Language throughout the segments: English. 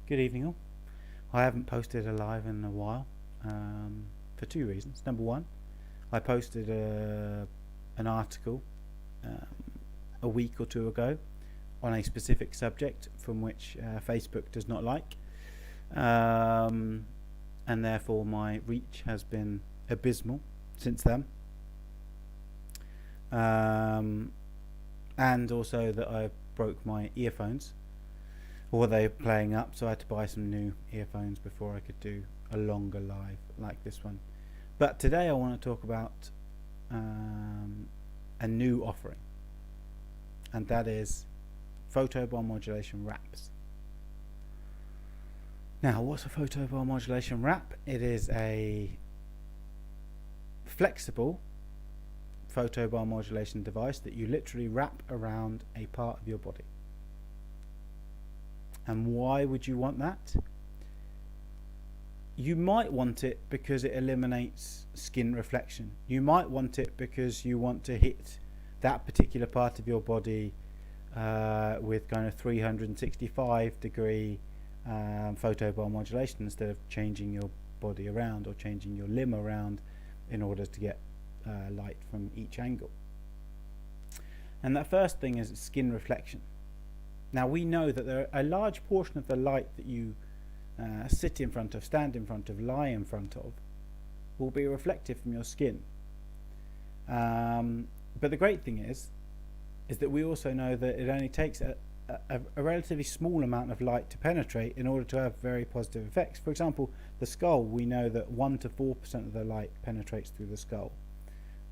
Good evening all. I haven't posted a live in a while for two reasons. Number one, I posted an article a week or two ago on a specific subject from which Facebook does not like, and therefore my reach has been abysmal since then, and also that I broke my earphones, or they're playing up, so I had to buy some new earphones before I could do a longer live like this one. But today I want to talk about a new offering, and that is photobiomodulation wraps. Now, what's a photobiomodulation wrap? It is a flexible photobiomodulation device that you literally wrap around a part of your body. And why would you want that? You might want it because it eliminates skin reflection. You might want it because you want to hit that particular part of your body with kind of 365 degree photobiomodulation instead of changing your body around or changing your limb around in order to get light from each angle. And that first thing is skin reflection. Now we know that a large portion of the light that you sit in front of, stand in front of, lie in front of will be reflected from your skin. But the great thing is that we also know that it only takes a relatively small amount of light to penetrate in order to have very positive effects. For example, the skull, we know that 1 to 4% of the light penetrates through the skull,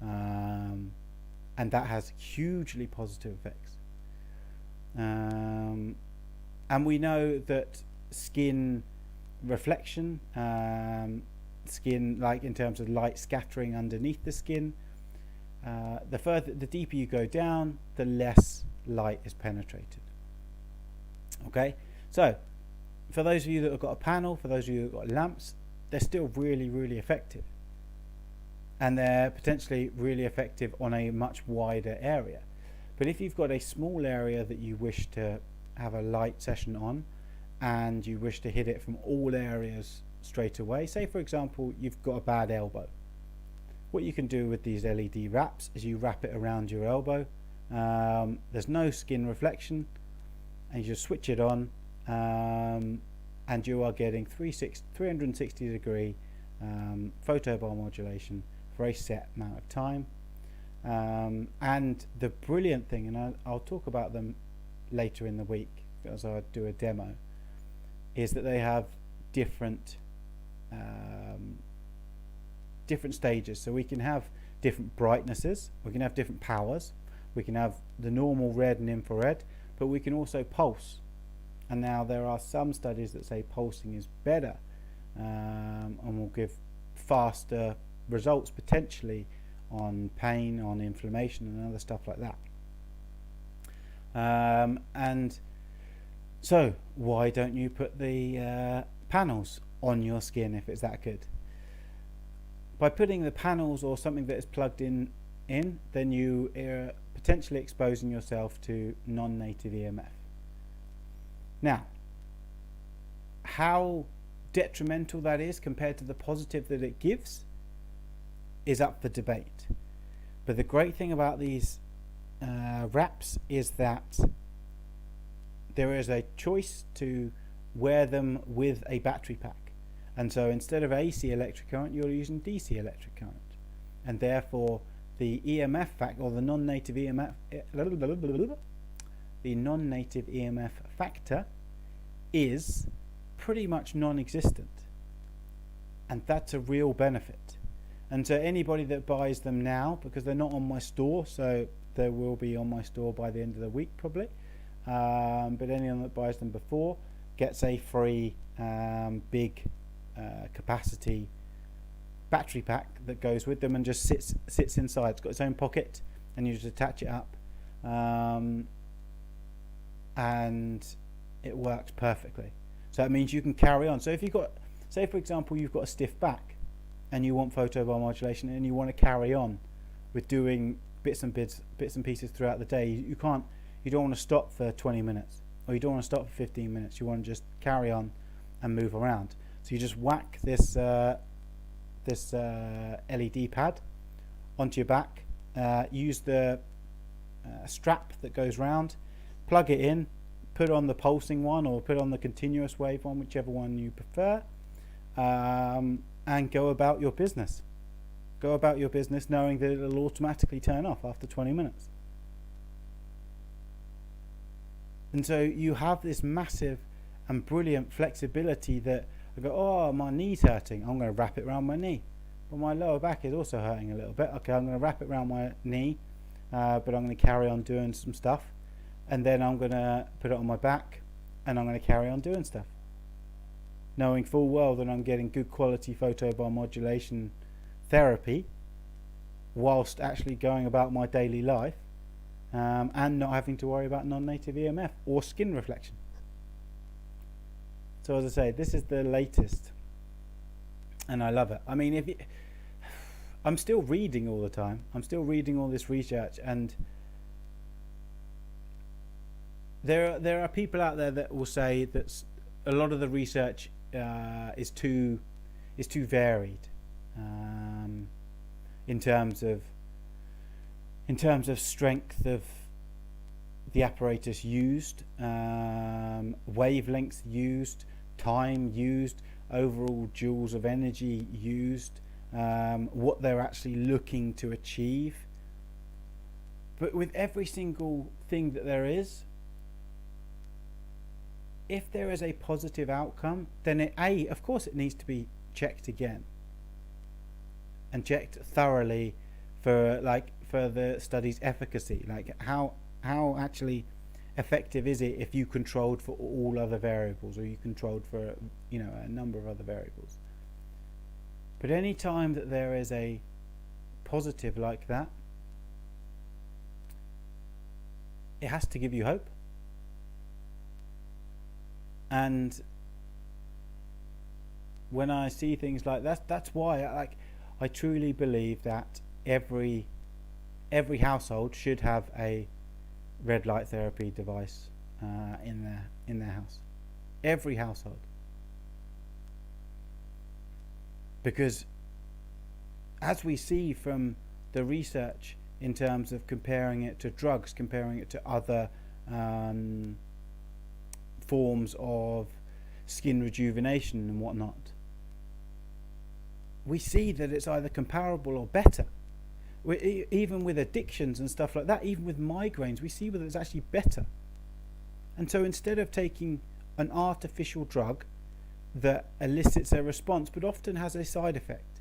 and that has hugely positive effects. And we know that skin reflection, skin, like in terms of light scattering underneath the skin, the deeper you go down, the less light is penetrated. Okay, so for those of you that have got a panel, for those of you that have got lamps, they're still really effective, and they're potentially really effective on a much wider area. But if you've got a small area that you wish to have a light session on, and you wish to hit it from all areas straight away, say for example you've got a bad elbow, what you can do with these LED wraps is you wrap it around your elbow. There's no skin reflection, and you just switch it on, and you are getting 360 degree photobiomodulation for a set amount of time. And the brilliant thing, and I'll talk about them later in the week as I do a demo, is that they have different stages. So we can have different brightnesses, we can have different powers, we can have the normal red and infrared, but we can also pulse. And now there are some studies that say pulsing is better, and will give faster results potentially on pain, on inflammation and other stuff like that. And so why don't you put the panels on your skin if it's that good? By putting the panels or something that is plugged in, then you are potentially exposing yourself to non-native EMF. Now, how detrimental that is compared to the positive that it gives is up for debate. But the great thing about these wraps is that there is a choice to wear them with a battery pack, and so instead of AC electric current you're using DC electric current, and therefore the EMF factor, or the non-native EMF factor is pretty much non-existent, and that's a real benefit. And so anybody that buys them now, because they're not on my store, so they will be on my store by the end of the week probably, but anyone that buys them before gets a free big capacity battery pack that goes with them and just sits inside. It's got its own pocket, and you just attach it up, and it works perfectly. So that means you can carry on. So if you've got, say for example you've got a stiff back and you want photobiomodulation and you want to carry on with doing bits and pieces throughout the day, you don't want to stop for 20 minutes or you don't want to stop for 15 minutes. You want to just carry on and move around. So you just whack this LED pad onto your back. Use the strap that goes round, plug it in, put on the pulsing one or put on the continuous wave one, whichever one you prefer, and go about your business. Go about your business knowing that it'll automatically turn off after 20 minutes. And so you have this massive and brilliant flexibility that I go, oh, my knee's hurting, I'm going to wrap it around my knee. But my lower back is also hurting a little bit. Okay, I'm going to wrap it around my knee, but I'm going to carry on doing some stuff. And then I'm going to put it on my back, and I'm going to carry on doing stuff. Knowing full well that I'm getting good quality photobiomodulation therapy whilst actually going about my daily life, and not having to worry about non-native EMF or skin reflection. So as I say, this is the latest, and I love it. I mean, I'm still reading all the time. I'm still reading all this research, and there are people out there that will say that a lot of the research is too varied in terms of strength of the apparatus used, wavelengths used, time used, overall joules of energy used, what they're actually looking to achieve. But with every single thing that there is, if there is a positive outcome, then of course it needs to be checked again and checked thoroughly for the study's efficacy. Like how actually effective is it if you controlled for all other variables, or you controlled for a number of other variables. But any time that there is a positive like that, it has to give you hope. And when I see things like that, that's why I truly believe that every household should have a red light therapy device in their house. Every household. Because as we see from the research in terms of comparing it to drugs, comparing it to other forms of skin rejuvenation and whatnot, we see that it's either comparable or better. Even with addictions and stuff like that, even with migraines, we see that it's actually better. And so instead of taking an artificial drug that elicits a response but often has a side effect,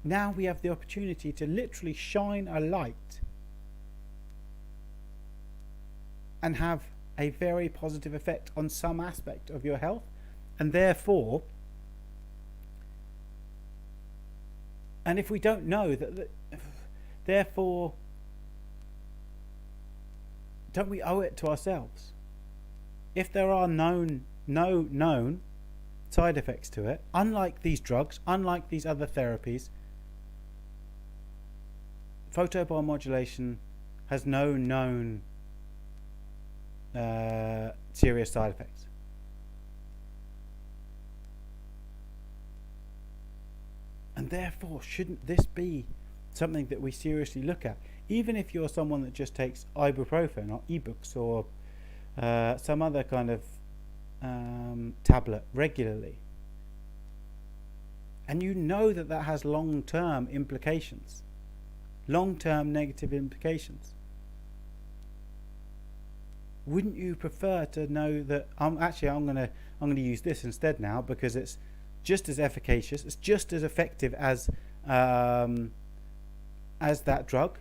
now we have the opportunity to literally shine a light and have a very positive effect on some aspect of your health, and therefore, and if we don't know that, therefore, don't we owe it to ourselves? If there are no known side effects to it, unlike these drugs, unlike these other therapies, photobiomodulation has no known serious side effects. And therefore, shouldn't this be something that we seriously look at? Even if you're someone that just takes ibuprofen or ebooks or some other kind of tablet regularly, and you know that that has long-term implications, long-term negative implications, wouldn't you prefer to know that I'm going to use this instead now, because it's just as efficacious, it's just as effective as that drug,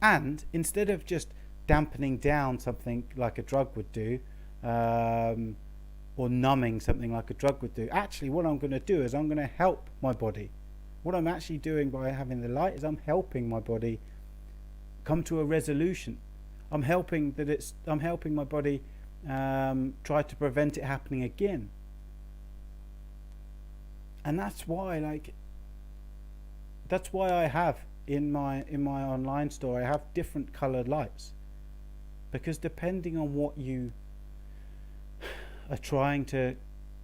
and instead of just dampening down something like a drug would do, or numbing something like a drug would do, actually what I'm going to do is I'm going to help my body. What I'm actually doing by having the light is I'm helping my body come to a resolution. I'm helping my body try to prevent it happening again. And that's why I have in my online store, I have different colored lights, because depending on what you are trying to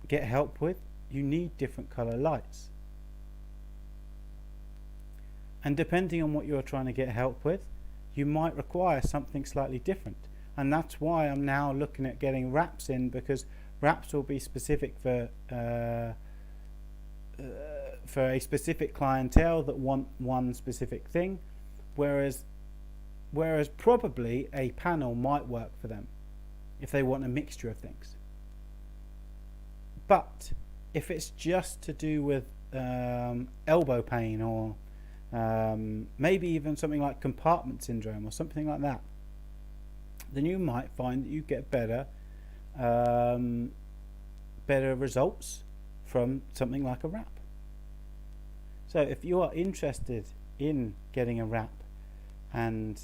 get help with, you need different color lights. And depending on what you're trying to get help with, you might require something slightly different. And that's why I'm now looking at getting wraps in, because wraps will be specific for a specific clientele that want one specific thing, whereas probably a panel might work for them if they want a mixture of things. But if it's just to do with elbow pain, or maybe even something like compartment syndrome or something like that, then you might find that you get better results from something like a wrap. So if you are interested in getting a wrap and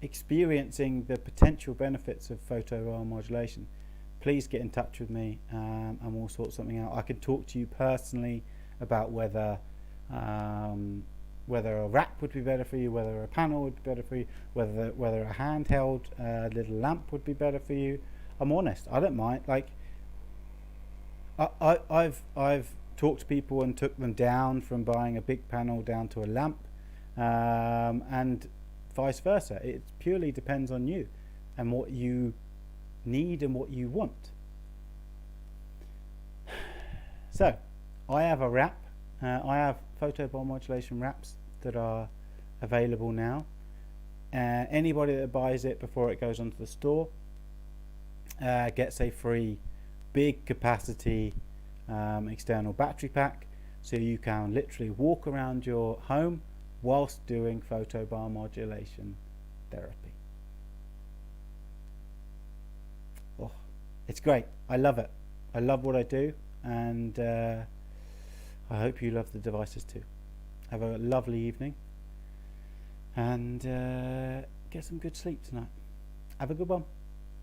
experiencing the potential benefits of photobiomodulation, please get in touch with me, and we'll sort something out. I can talk to you personally about whether a wrap would be better for you, whether a panel would be better for you, whether a handheld little lamp would be better for you. I'm honest, I don't mind. Like I've talked to people and took them down from buying a big panel down to a lamp, and vice versa. It purely depends on you and what you need and what you want. So I have a wrap. I have photobiomodulation wraps that are available now. Anybody that buys it before it goes onto the store gets a free big capacity external battery pack, so you can literally walk around your home whilst doing photobiomodulation therapy. Oh, it's great. I love it. I love what I do, and I hope you love the devices too. Have a lovely evening, and get some good sleep tonight. Have a good one.